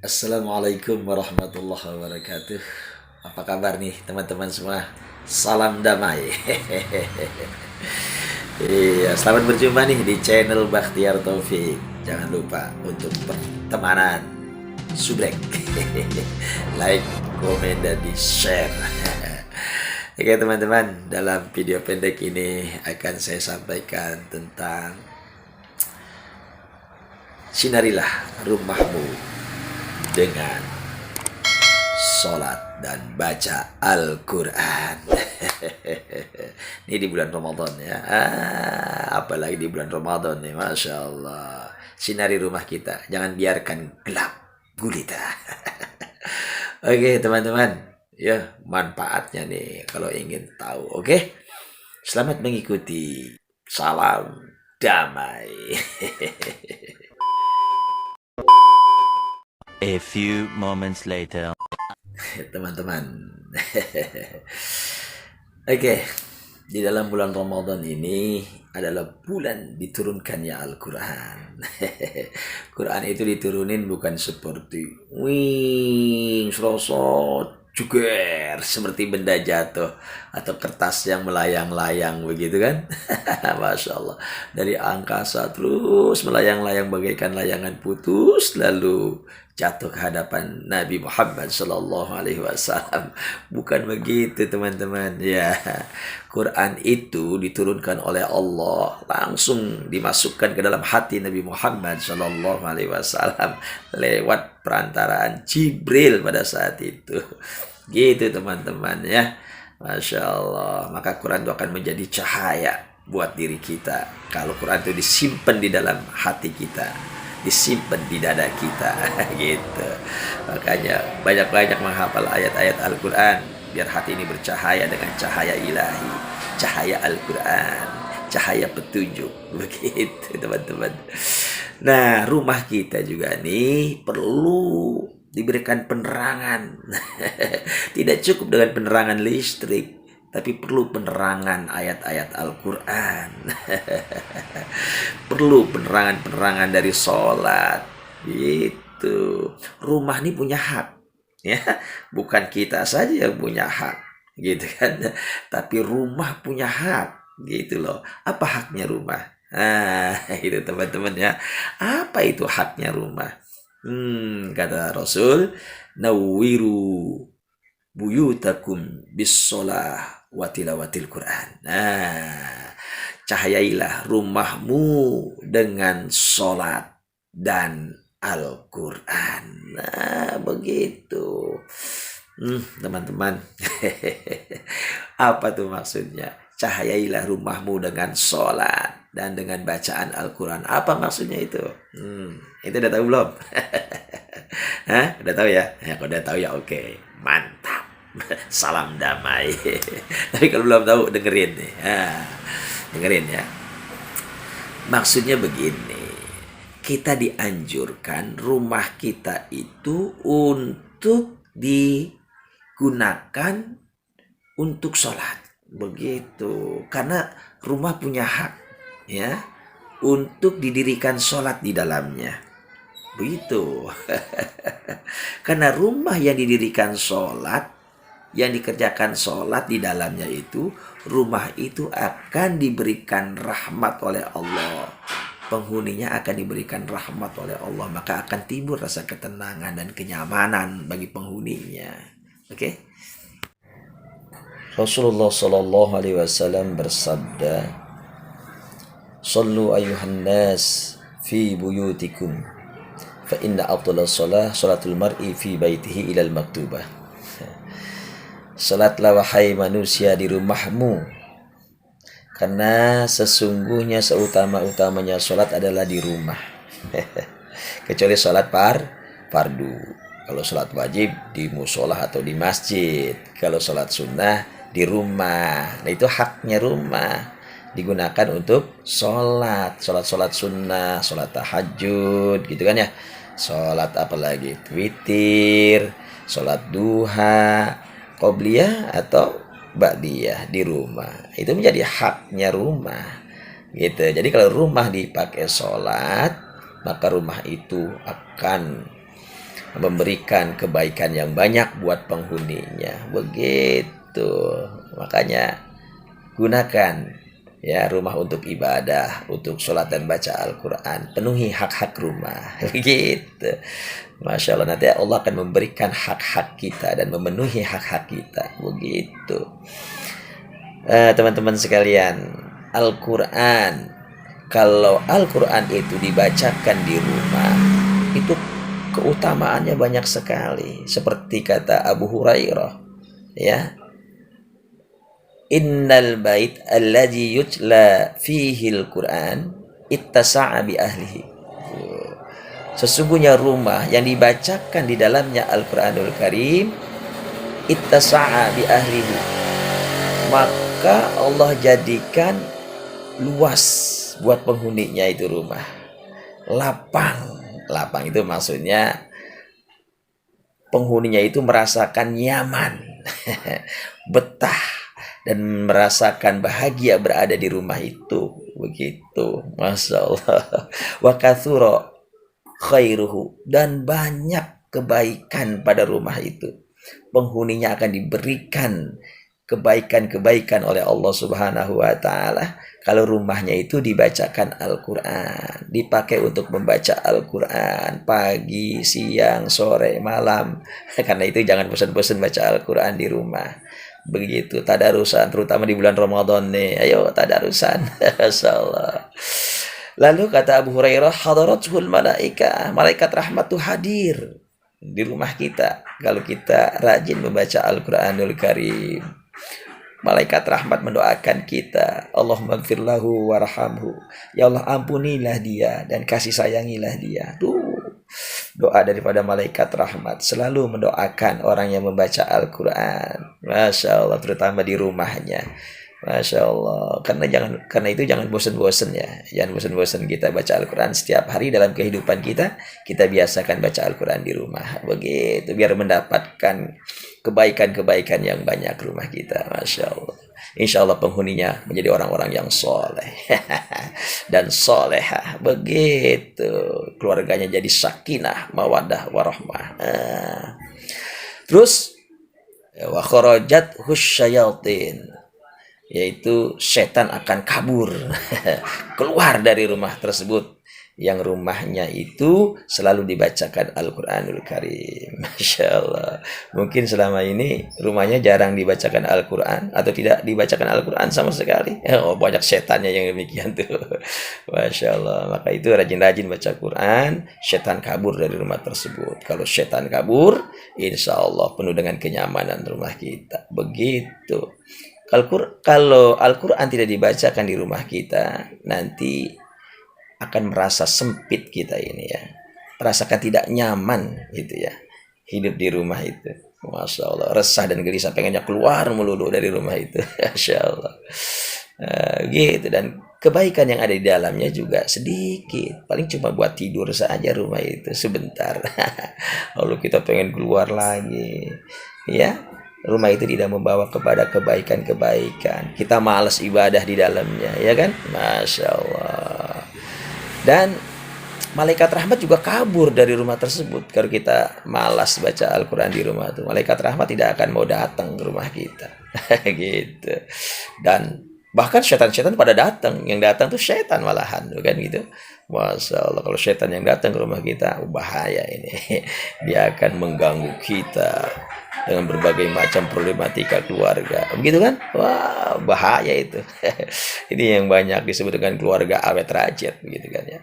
Assalamualaikum warahmatullahi wabarakatuh. Apa kabar nih teman-teman semua? Salam damai. Iya, selamat berjumpa nih di channel Bakhtiar Taufik. Jangan lupa untuk pertemanan, subrek, like, komen, dan di share. Oke teman-teman, dalam video pendek ini akan saya sampaikan tentang sinarilah rumahmu dengan sholat dan baca Al-Quran. Ini di bulan Ramadan ya. Apalagi di bulan Ramadan nih, Masya Allah. Sinari rumah kita, jangan biarkan gelap gulita. Oke teman-teman, ya manfaatnya nih kalau ingin tahu. Oke, selamat mengikuti. Salam damai. A few moments later. Teman-teman. Oke, di dalam bulan Ramadan ini adalah bulan diturunkannya Al-Quran. Quran itu diturunin bukan seperti wing, serosot, juger, seperti benda jatuh atau kertas yang melayang-layang begitu kan. Masya Allah, dari angkasa terus melayang-layang bagaikan layangan putus lalu jatuh ke hadapan Nabi Muhammad Sallallahu Alaihi Wasallam. Bukan begitu teman-teman ya. Quran itu diturunkan oleh Allah, langsung dimasukkan ke dalam hati Nabi Muhammad Sallallahu Alaihi Wasallam lewat perantaraan Jibril pada saat itu. Gitu teman-teman ya. Masya Allah. Maka Quran itu akan menjadi cahaya buat diri kita kalau Quran itu disimpan di dalam hati kita, disimpan di dada kita. Gitu. Makanya banyak-banyak menghafal ayat-ayat Al-Quran biar hati ini bercahaya dengan cahaya ilahi, cahaya Al-Quran, cahaya petunjuk. Begitu teman-teman. Nah, rumah kita juga nih perlu diberikan penerangan. Tidak cukup dengan penerangan listrik, tapi perlu penerangan ayat-ayat Al-Quran. Perlu penerangan-penerangan dari sholat. Gitu. Rumah ini punya hak. Ya, bukan kita saja yang punya hak. Gitu kan. Tapi rumah punya hak. Gitu loh. Apa haknya rumah? Itu teman-teman ya. Apa itu haknya rumah? Kata Rasul, nawiru buyutakum bis-sholah wa tilawatil Quran. Cahayailah rumahmu dengan sholat dan Al-Quran. Nah, begitu. Teman-teman. Apa tuh maksudnya? Cahayailah rumahmu dengan sholat dan dengan bacaan Al-Quran. Apa maksudnya itu? Itu udah tahu belum? Hah? Udah tahu ya? Ya, kalau udah tahu ya oke. Mantap. Salam damai. Tapi kalau belum tahu dengerin nih. Dengerin ya. Maksudnya begini. Kita dianjurkan rumah kita itu untuk digunakan untuk sholat. Begitu. Karena rumah punya hak ya untuk didirikan sholat di dalamnya. Begitu. Karena rumah yang didirikan sholat, yang dikerjakan sholat di dalamnya itu, rumah itu akan diberikan rahmat oleh Allah. Penghuninya akan diberikan rahmat oleh Allah. Maka akan timbul rasa ketenangan dan kenyamanan bagi penghuninya. Oke? Rasulullah Sallallahu Alaihi Wasallam bersabda, "Sallu ayuhan nas fi buyutikum, fa inna afdhala shalah salatul mar'i fi baitihi ilal maktubah." Salatlah wahai manusia di rumahmu, karena sesungguhnya seutama-utamanya salat adalah di rumah. Kecuali salat fardu. Kalau salat wajib di musola atau di masjid. Kalau salat sunnah di rumah. Nah, itu haknya rumah. Digunakan untuk sholat sunnah, sholat tahajud, gitu kan ya. Sholat apalagi? Witir, sholat duha, qobliyah atau ba'diyah di rumah. Itu menjadi haknya rumah. Gitu. Jadi kalau rumah dipakai sholat, maka rumah itu akan memberikan kebaikan yang banyak buat penghuninya. Begitu. Makanya gunakan ya rumah untuk ibadah, untuk sholat dan baca Al-Quran. Penuhi hak-hak rumah. Begitu. Masya Allah, nanti Allah akan memberikan hak-hak kita dan memenuhi hak-hak kita. Begitu. Teman-teman sekalian, Al-Quran, kalau Al-Quran itu dibacakan di rumah, itu keutamaannya banyak sekali. Seperti kata Abu Hurairah, ya, innal bait alladhi yutla fihi al-Quran ittasa'a bi ahlihi. Sesungguhnya rumah yang dibacakan di dalamnya Al-Quranul Karim ittasa'a bi ahlihi, maka Allah jadikan luas buat penghuninya itu rumah. Lapang itu maksudnya penghuninya itu merasakan nyaman, betah, dan merasakan bahagia berada di rumah itu. Begitu. Masya Allah. Wa kathura khairuhu, dan banyak kebaikan pada rumah itu. Penghuninya akan diberikan kebaikan-kebaikan oleh Allah Subhanahu wa taala kalau rumahnya itu dibacakan Al-Qur'an, dipakai untuk membaca Al-Qur'an pagi, siang, sore, malam. Karena itu jangan bosan-bosan baca Al-Qur'an di rumah. Begitu, tadarusan terutama di bulan Ramadan nih. Ayo tadarusan. Masyaallah. Lalu kata Abu Hurairah, hadaratul malaika, malaikat rahmat tuh hadir di rumah kita kalau kita rajin membaca Al-Qur'anul Karim. Malaikat rahmat mendoakan kita, Allahumma gfir lahu warhamhu, ya Allah ampunilah dia dan kasih sayangilah dia. Tuh doa daripada malaikat rahmat, selalu mendoakan orang yang membaca Al-Quran. Masya Allah, terutama di rumahnya. Masya Allah. Karena itu jangan bosan-bosan ya. Jangan bosan-bosan kita baca Al-Quran setiap hari dalam kehidupan kita. Kita biasakan baca Al-Quran di rumah. Begitu, biar mendapatkan kebaikan-kebaikan yang banyak rumah kita. Masya Allah. Insya Allah penghuninya menjadi orang-orang yang soleh dan solehah. Begitu. Keluarganya jadi sakinah, mawadah, warahmah. Terus wa kharajat husyayatin, yaitu setan akan kabur keluar dari rumah tersebut yang rumahnya itu selalu dibacakan Al-Quranul Karim. Masya Allah. Mungkin selama ini rumahnya jarang dibacakan Al-Quran atau tidak dibacakan Al-Quran sama sekali. Oh, banyak setannya yang demikian tuh. Masya Allah. Maka itu rajin-rajin baca Quran, setan kabur dari rumah tersebut. Kalau setan kabur, insya Allah penuh dengan kenyamanan rumah kita. Begitu. Kalau Al-Quran tidak dibacakan di rumah kita, nanti akan merasa sempit kita ini ya. Rasakan tidak nyaman gitu ya. Hidup di rumah itu. Masya Allah. Resah dan gelisah, pengennya keluar melulu dari rumah itu. Masya Allah. Gitu. Dan kebaikan yang ada di dalamnya juga sedikit. Paling cuma buat tidur saja rumah itu sebentar. Lalu kita pengen keluar lagi. Ya. Rumah itu tidak membawa kepada kebaikan-kebaikan. Kita malas ibadah di dalamnya, ya kan? Masya Allah. Dan malaikat rahmat juga kabur dari rumah tersebut. Kalau kita malas baca Al-Quran di rumah itu, malaikat rahmat tidak akan mau datang ke rumah kita. Gitu. Dan bahkan setan-setan pada datang. Yang datang tuh setan malahan, kan gitu. Masya Allah, kalau setan yang datang ke rumah kita, bahaya ini. Dia akan mengganggu kita dengan berbagai macam problematika keluarga. Begitu kan? Wah, bahaya itu. Ini yang banyak disebut dengan keluarga awet rajat, begitu kan ya.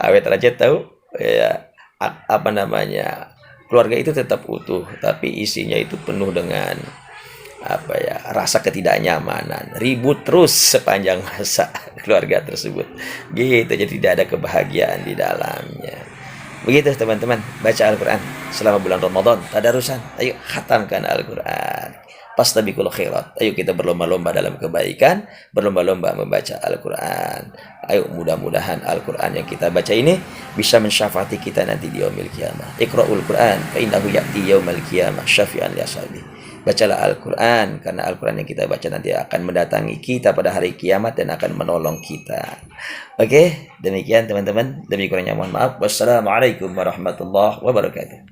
Awet rajat tahu? Ya, apa namanya? Keluarga itu tetap utuh, tapi isinya itu penuh dengan rasa ketidaknyamanan, ribut terus sepanjang masa keluarga tersebut. Gitu, jadi tidak ada kebahagiaan di dalamnya. Begitu teman-teman, baca Al-Quran selama bulan Ramadan, tadarusan, ayo khatamkan Al-Quran. Fastabiqul khairat. Ayo kita berlomba-lomba dalam kebaikan, berlomba-lomba membaca Al-Quran. Ayo mudah-mudahan Al-Quran yang kita baca ini bisa mensyafaati kita nanti di yaumil qiyamah. Iqra'ul Quran fa innahu ya'ti yaumal qiyamah syafi'an li ashabi. Bacalah Al-Quran, karena Al-Quran yang kita baca nanti akan mendatangi kita pada hari kiamat dan akan menolong kita. Oke, demikian teman-teman. Demi kurangnya mohon maaf. Wassalamualaikum warahmatullahi wabarakatuh.